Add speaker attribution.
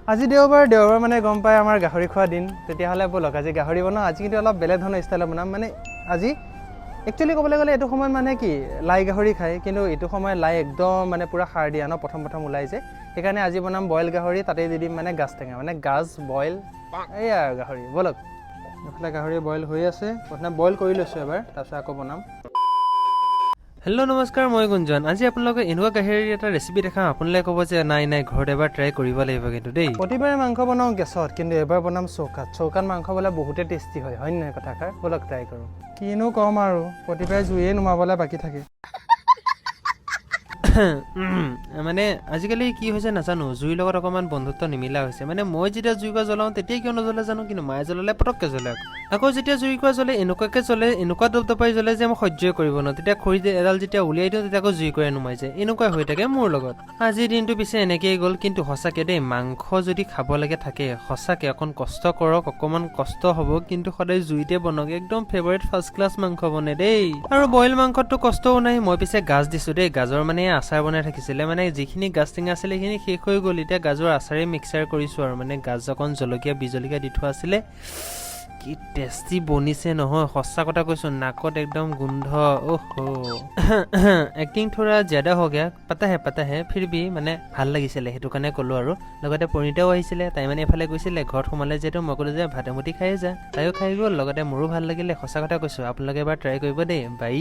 Speaker 1: আজি দেওবাৰ মানে গম পাই আমাৰ গাহৰি খোৱা দিন তেতিয়াহ'লে বলক আজি গাহৰি বনাওঁ আজি কিন্তু অলপ বেলেগ ধৰণৰ ষ্টাইলত বনাম মানে আজি একচুৱেলি ক'বলৈ গ'লে এইটো সময়ত মানে কি লাই গাহৰি খায় কিন্তু এইটো সময়ত লাই একদম মানে পূৰা সাৰ দিয়া ন প্ৰথম ওলাই যে সেইকাৰণে আজি বনাম বইল গাহৰি তাতে দি দিম মানে গাজ টেঙা মানে গাজ বইল এইয়া আৰু গাহৰি বলক এইফালে গাহৰি বইল হৈ আছে প্ৰথমে বইল কৰি লৈছোঁ এবাৰ তাৰপিছত আকৌ বনাম হেল্ল' নমস্কাৰ মই গুঞ্জন আজি আপোনালোকে এনেকুৱা গাহৰিৰ এটা ৰেচিপি দেখাম আপোনালোকে ক'ব যে নাই ঘৰত এবাৰ ট্ৰাই কৰিব লাগিব কিন্তু দেই প্ৰতিবাৰে মাংস বনাওঁ গেছত কিন্তু এবাৰ বনাম চৌকাত মাংস বোলে বহুতে টেষ্টি হয় নহয় কথাষাৰ বলক ট্ৰাই কৰোঁ কিনো ক'ম আৰু প্ৰতিবাৰে জুইয়ে নুমাবলৈ বাকী থাকে মানে আজিকালি কি হৈছে নাজানো জুইৰ লগত অকণমান বন্ধুত্ব নিমিলা হৈছে মানে মই যেতিয়া জুইকুৰা জ্বলাওঁ তেতিয়াই কিয় নজ্বলে জানো কিন্তু মায়ে জ্বলালে পটককৈ জ্বলে আকৌ যেতিয়া জুইকুৰা জ্বলে এনেকুৱাকৈ জ্বলে এনেকুৱা দপদপাই জ্বলে যে মই সহ্যই কৰিব নোৱাৰোঁ তেতিয়া খৰি এডাল যেতিয়া উলিয়াই দিওঁ তেতিয়া আকৌ জুইকুৰাই নুমাই যায় এনেকুৱা হৈ থাকে মোৰ লগত আজিৰ দিনটো পিছে এনেকেই গ'ল কিন্তু সঁচাকৈ দেই মাংস যদি খাব লাগে থাকে সঁচাকৈ অকণ কষ্ট কৰক অকণমান কষ্ট হ'ব কিন্তু সদায় জুইতে বনক একদম ফেভাৰিট ফাৰ্ষ্ট ক্লাছ মাংস বনে দেই আৰু বইল মাংসতটো কষ্টও নাই মই পিছে গাজ দিছোঁ দেই গাজৰ মানে আচাৰ বনাই থাকিছিলে মানে যিখিনি গাজ টেঙা আছিলে সেইখিনি শেষ হৈ গ'ল এতিয়া গাজৰ আচাৰে মিক্সাৰ কৰিছোঁ আৰু মানে গাজ অকণ জলকীয়া বিজলকীয়া দি থোৱা আছিলে কি টেষ্টি বনিছে নহয় সঁচা কথা কৈছোঁ নাকত একদম গোন্ধ এক্টিং থোৰা জ্যাদা হৈ গয়া পাতা হে ফিৰ ভি মানে ভাল লাগিছিলে সেইটো কাৰণে ক'লোঁ আৰু লগতে পৰিণীতাও আহিছিলে তাই মানে এফালে গৈছিলে ঘৰত সোমালে যিহেতু মই ক'লোঁ যে ভাতেমুটি খাই যা তাইও খাই গ'ল লগতে মোৰো ভাল লাগিলে সঁচা কথা কৈছোঁ আপোনালোকে এবাৰ ট্ৰাই কৰিব দেই বাই